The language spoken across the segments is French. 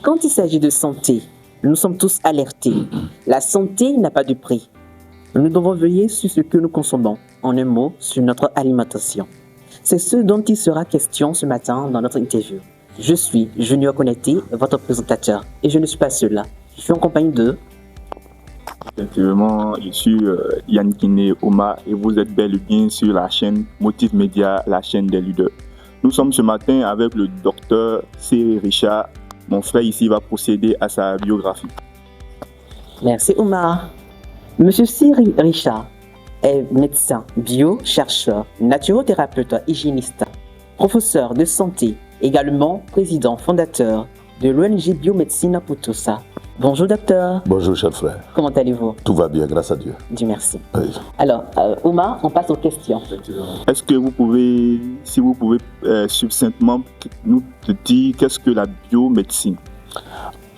Quand il s'agit de santé, nous sommes tous alertés. La santé n'a pas de prix. Nous devons veiller sur ce que nous consommons, en un mot, sur notre alimentation. C'est ce dont il sera question ce matin dans notre interview. Je suis Junior Connecté, votre présentateur, et je ne suis pas seul là. Je suis en compagnie de... Effectivement, je suis Yann Kiné Oma et vous êtes bel et bien sur la chaîne Motif Média, la chaîne des leaders. Nous sommes ce matin avec le docteur Cyril Richard. Mon frère ici va procéder à sa biographie. Merci Omar. Monsieur Cyril Richard est médecin, bio-chercheur, naturothérapeute, hygiéniste, professeur de santé, également président fondateur de l'ONG Biomédecine pour tous. Bonjour docteur. Bonjour cher frère. Comment allez-vous? Tout va bien, grâce à Dieu. Dieu merci. Oui. Alors, Omar, on passe aux questions. Est-ce que vous pouvez, si vous pouvez succinctement nous dire qu'est-ce que la biomédecine?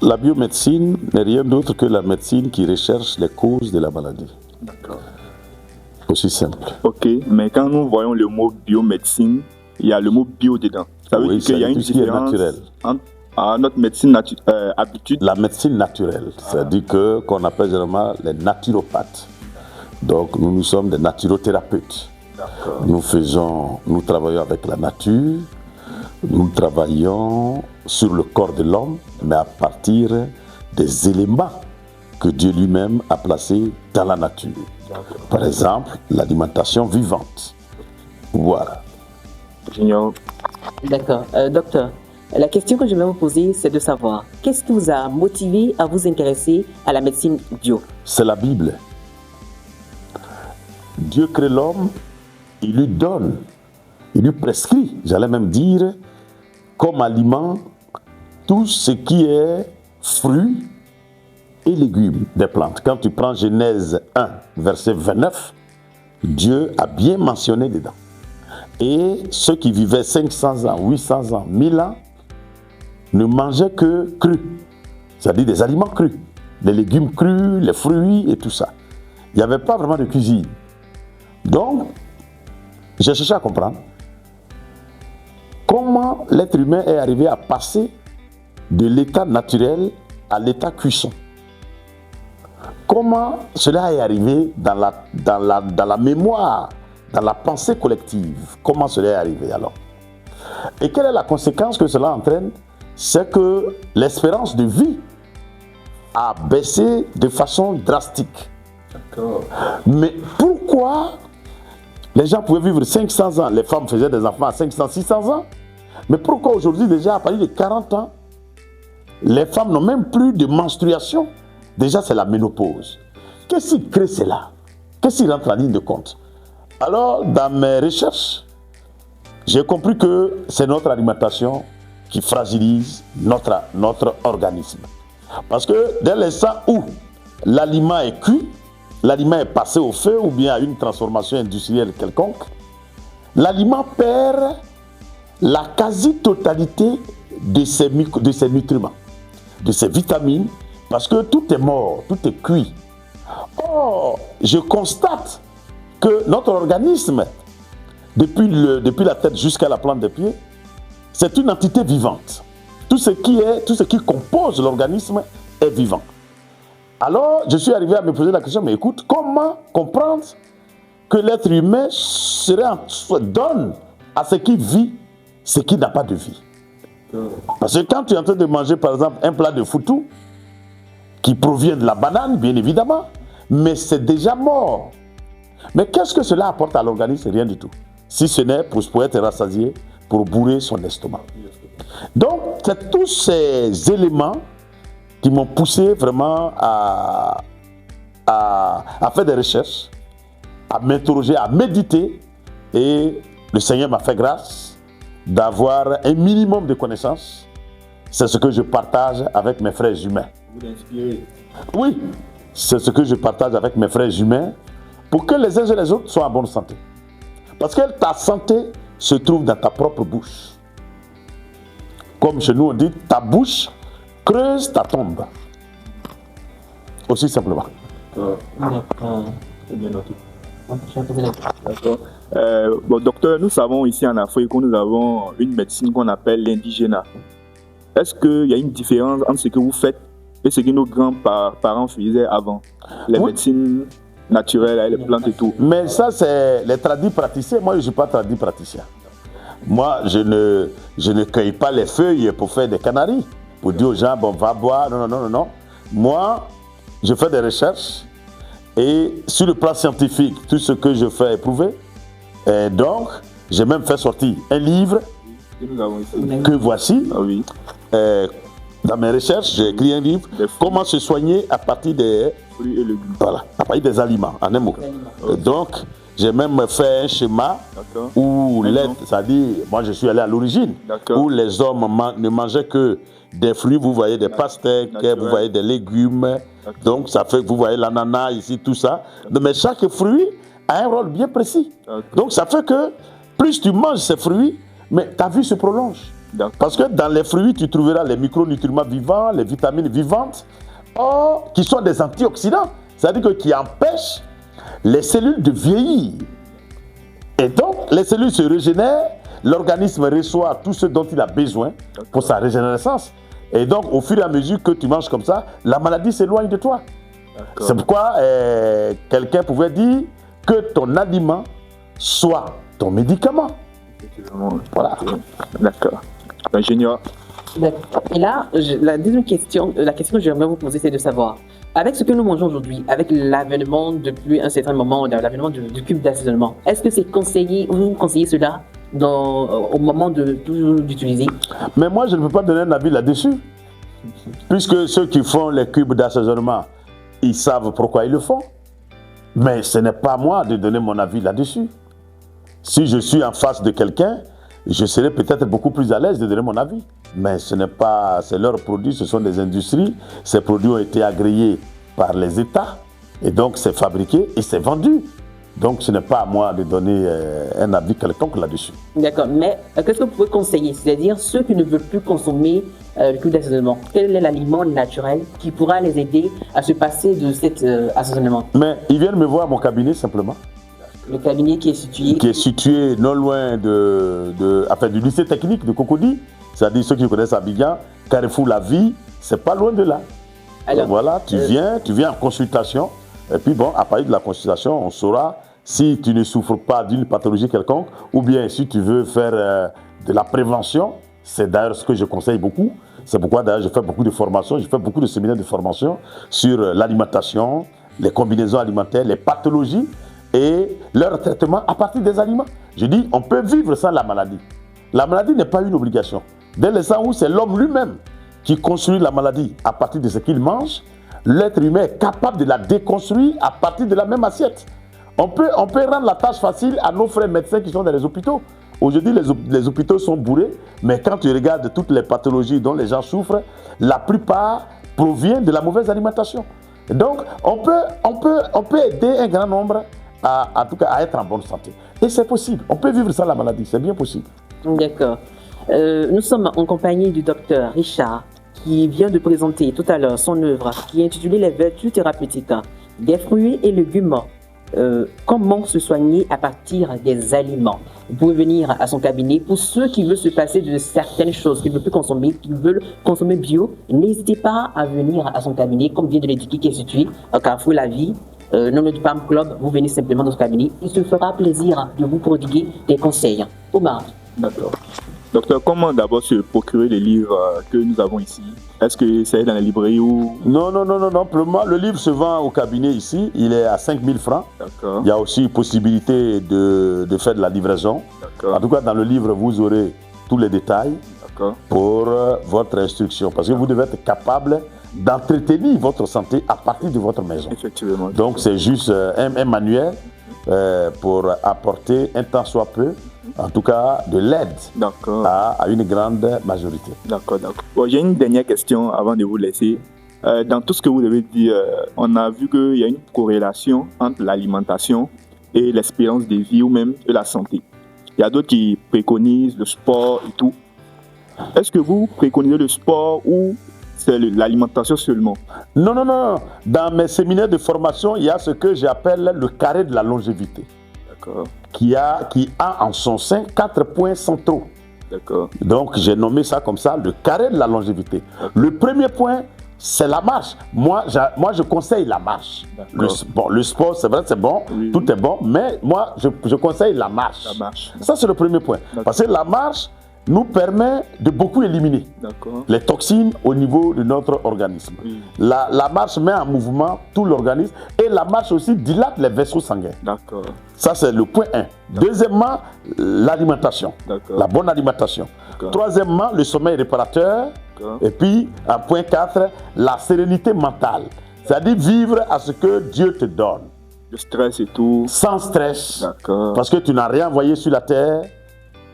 La biomédecine n'est rien d'autre que la médecine qui recherche les causes de la maladie. D'accord. Aussi simple. Ok, mais quand nous voyons le mot biomédecine, il y a le mot bio dedans. Ça veut dire qu'il y a une différence entre notre médecine habitude. La médecine naturelle, c'est-à-dire qu'on appelle généralement les naturopathes. Donc nous sommes des naturothérapeutes. Nous travaillons avec la nature, nous travaillons sur le corps de l'homme, mais à partir des éléments que Dieu lui-même a placés dans la nature. Par exemple, l'alimentation vivante. Voilà. Junior. D'accord. Docteur, la question que je vais vous poser, c'est de savoir, qu'est-ce qui vous a motivé à vous intéresser à la médecine bio? C'est la Bible. Dieu crée l'homme, il lui donne, il lui prescrit, j'allais même dire, comme aliment, tout ce qui est fruits et légumes des plantes. Quand tu prends Genèse 1, verset 29, Dieu a bien mentionné dedans. Et ceux qui vivaient 500 ans, 800 ans, 1000 ans, ne mangeaient que crus, c'est-à-dire des aliments crus, les légumes crus, les fruits et tout ça. Il n'y avait pas vraiment de cuisine. Donc, j'ai cherché à comprendre comment l'être humain est arrivé à passer de l'état naturel à l'état cuisson. Comment cela est arrivé dans la mémoire, dans la pensée collective. Comment cela est arrivé alors? Et quelle est la conséquence que cela entraîne? C'est que l'espérance de vie a baissé de façon drastique. D'accord. Mais pourquoi les gens pouvaient vivre 500 ans, les femmes faisaient des enfants à 500, 600 ans? Mais pourquoi aujourd'hui, déjà à partir de 40 ans, les femmes n'ont même plus de menstruation? Déjà, c'est la ménopause. Qu'est-ce qui crée cela? Qu'est-ce qui rentre en ligne de compte? Alors, dans mes recherches, j'ai compris que c'est notre alimentation qui fragilise notre organisme. Parce que dès l'instant où l'aliment est cuit, l'aliment est passé au feu ou bien à une transformation industrielle quelconque, l'aliment perd la quasi-totalité de ses nutriments, de ses vitamines, parce que tout est mort, tout est cuit. Or, je constate que notre organisme, depuis la tête jusqu'à la plante des pieds, c'est une entité vivante. Tout ce qui compose l'organisme est vivant. Alors, je suis arrivé à me poser la question, mais écoute, comment comprendre que l'être humain donne à ce qui vit ce qui n'a pas de vie? Parce que quand tu es en train de manger, par exemple, un plat de foutou, qui provient de la banane, bien évidemment, mais c'est déjà mort. Mais qu'est-ce que cela apporte à l'organisme? Rien du tout. Si ce n'est pour être rassasié, pour bourrer son estomac. Donc, c'est tous ces éléments qui m'ont poussé vraiment à faire des recherches, à m'interroger, à méditer. Et le Seigneur m'a fait grâce d'avoir un minimum de connaissances. C'est ce que je partage avec mes frères humains. Vous inspirez? Oui, c'est ce que je partage avec mes frères humains pour que les uns et les autres soient en bonne santé. Parce que ta santé se trouve dans ta propre bouche. Comme chez nous on dit, ta bouche creuse ta tombe. Aussi simplement. D'accord. C'est bien noté. D'accord. Bon, docteur, nous savons ici en Afrique que nous avons une médecine qu'on appelle l'indigénat. est-ce qu'il y a une différence entre ce que vous faites et ce que nos grands-parents faisaient avant? Les médecines naturelles, avec les plantes et tout. Mais ça, c'est les tradis praticiens. Moi, je ne suis pas tradis praticien. Moi, je ne cueille pas les feuilles pour faire des canaries, pour dire aux gens, bon, va boire. Non. Moi, je fais des recherches et sur le plan scientifique, tout ce que je fais est prouvé. Et donc, j'ai même fait sortir un livre que voici. Ah oui. Dans mes recherches, j'ai écrit un livre, comment se soigner à partir des fruits et légumes. Voilà, à partir des aliments, en un mot. Donc, j'ai même fait un schéma où c'est-à-dire, moi je suis allé à l'origine, où les hommes ne mangeaient que des fruits, vous voyez des pastèques, vous voyez des légumes, donc ça fait que vous voyez l'ananas ici, tout ça. Mais chaque fruit a un rôle bien précis. Donc ça fait que plus tu manges ces fruits, mais ta vie se prolonge. Parce que dans les fruits, tu trouveras les micronutriments vivants, les vitamines vivantes, qui sont des antioxydants, c'est-à-dire qui empêchent les cellules de vieillir. Et donc, les cellules se régénèrent, l'organisme reçoit tout ce dont il a besoin pour sa régénérescence. Et donc, au fur et à mesure que tu manges comme ça, la maladie s'éloigne de toi. C'est pourquoi quelqu'un pouvait dire que ton aliment soit ton médicament. Voilà. D'accord. Ingénieur. Et là, la deuxième question, la question que j'aimerais vous poser, c'est de savoir, avec ce que nous mangeons aujourd'hui, avec l'avènement depuis un certain moment, l'avènement du cube d'assaisonnement, est-ce que c'est conseillé, ou vous conseillez cela au moment d'utiliser? Mais moi, je ne peux pas donner un avis là-dessus. Puisque ceux qui font les cubes d'assaisonnement, ils savent pourquoi ils le font. Mais ce n'est pas à moi de donner mon avis là-dessus. Si je suis en face de quelqu'un, je serai peut-être beaucoup plus à l'aise de donner mon avis. Mais ce n'est pas, c'est leurs produits, ce sont des industries. Ces produits ont été agréés par les États. Et donc, c'est fabriqué et c'est vendu. Donc, ce n'est pas à moi de donner un avis quelconque là-dessus. D'accord. Mais qu'est-ce que vous pouvez conseiller? C'est-à-dire ceux qui ne veulent plus consommer le cube d'assaisonnement. Quel est l'aliment naturel qui pourra les aider à se passer de cet assaisonnement? Mais ils viennent me voir à mon cabinet simplement. Le cabinet qui est situé? Qui est situé non loin du lycée technique de Cocody. C'est-à-dire ceux qui connaissent Abidjan, Carrefour La Vie, c'est pas loin de là. Alors, voilà, tu viens en consultation. Et puis bon, à partir de la consultation, on saura si tu ne souffres pas d'une pathologie quelconque ou bien si tu veux faire de la prévention. C'est d'ailleurs ce que je conseille beaucoup. C'est pourquoi d'ailleurs je fais beaucoup de formations, je fais beaucoup de séminaires de formation sur l'alimentation, les combinaisons alimentaires, les pathologies et leur traitement à partir des aliments. Je dis, on peut vivre sans la maladie. La maladie n'est pas une obligation. Dès l'instant où c'est l'homme lui-même qui construit la maladie à partir de ce qu'il mange, l'être humain est capable de la déconstruire à partir de la même assiette. On peut rendre la tâche facile à nos frères médecins qui sont dans les hôpitaux. Aujourd'hui, les hôpitaux sont bourrés, mais quand tu regardes toutes les pathologies dont les gens souffrent, la plupart proviennent de la mauvaise alimentation. Donc, on peut aider un grand nombre en tout cas à être en bonne santé. Et c'est possible. On peut vivre sans la maladie, c'est bien possible. D'accord. Nous sommes en compagnie du docteur Richard, qui vient de présenter tout à l'heure son œuvre qui est intitulée Les vertus thérapeutiques des fruits et légumes. Comment se soigner à partir des aliments. Vous pouvez venir à son cabinet. Pour ceux qui veulent se passer de certaines choses, qui ne veulent plus consommer, qui veulent consommer bio, n'hésitez pas à venir à son cabinet, comme vient de l'indiquer, qui est situé au Carrefour La Vie, non du Palm Club. Vous venez simplement dans ce cabinet. Il se fera plaisir de vous prodiguer des conseils. Omar. D'accord. Docteur, comment d'abord se procurer les livres que nous avons ici? Est-ce que c'est dans la librairie ou... Non. Le livre se vend au cabinet ici. Il est à 5 000 francs. D'accord. Il y a aussi possibilité de faire de la livraison. D'accord. En tout cas, dans le livre, vous aurez tous les détails pour votre instruction. Parce que vous devez être capable d'entretenir votre santé à partir de votre maison. Effectivement. Donc, c'est juste un manuel pour apporter un tant soit peu, en tout cas, de l'aide à une grande majorité. D'accord. Bon, j'ai une dernière question avant de vous laisser. Dans tout ce que vous avez dit, on a vu qu'il y a une corrélation entre l'alimentation et l'espérance de vie ou même de la santé. Il y a d'autres qui préconisent le sport et tout. Est-ce que vous préconisez le sport ou c'est l'alimentation seulement? Non. Dans mes séminaires de formation, il y a ce que j'appelle le carré de la longévité. Qui a en son sein 4 points centraux. D'accord. Donc, j'ai nommé ça comme ça, le carré de la longévité. Le premier point, c'est la marche. Moi, je conseille la marche. Le sport, c'est vrai, c'est bon, Oui, tout est bon, mais moi, je conseille la marche. La marche. Ça, c'est le premier point. Parce que la marche nous permet de beaucoup éliminer D'accord. les toxines au niveau de notre organisme. Oui. La marche met en mouvement tout l'organisme et la marche aussi dilate les vaisseaux sanguins. D'accord. Ça, c'est le point 1. Deuxièmement, l'alimentation. D'accord. La bonne alimentation. D'accord. Troisièmement, le sommeil réparateur. D'accord. Et puis, en point 4, la sérénité mentale. C'est-à-dire vivre à ce que Dieu te donne. Le stress et tout. Sans stress. D'accord. Parce que tu n'as rien envoyé sur la terre.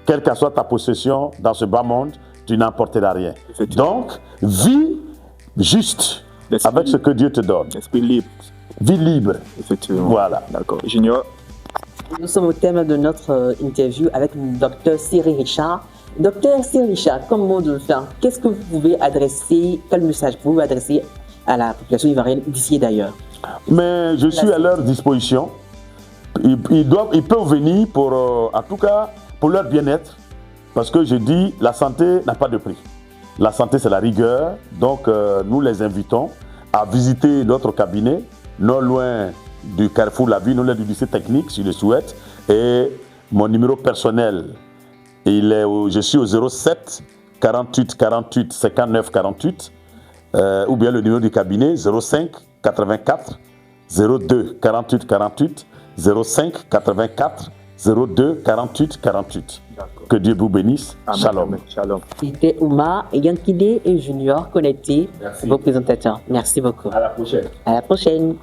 Quelle que soit ta possession dans ce bas monde, tu n'emporteras rien. Donc, vis juste avec ce que Dieu te donne. Esprit libre. Vis libre. Effectivement. Voilà. D'accord. Junior. Nous sommes au thème de notre interview avec le docteur Cyril Richard. Docteur Cyril Richard, comme mot de fin, qu'est-ce que vous pouvez adresser, quel message vous pouvez adresser à la population ivoirienne d'ici et d'ailleurs? Mais je suis à leur disposition. Ils peuvent venir pour, en tout cas, pour leur bien-être. Parce que je dis, la santé n'a pas de prix. La santé, c'est la rigueur. Donc, nous les invitons à visiter notre cabinet, non loin du Carrefour La Vie, non loin du lycée technique, s'ils le souhaitent. Et mon numéro personnel, je suis au 07 48 48 59 48, ou bien le numéro du cabinet 05 84 02 48 48, 05 84 02 48 48. Que Dieu vous bénisse. Amen. Shalom. Amen. Shalom. C'était Ouma, Yankide et Junior connectés, Merci. vos présentateurs. Merci beaucoup. À la prochaine. À la prochaine.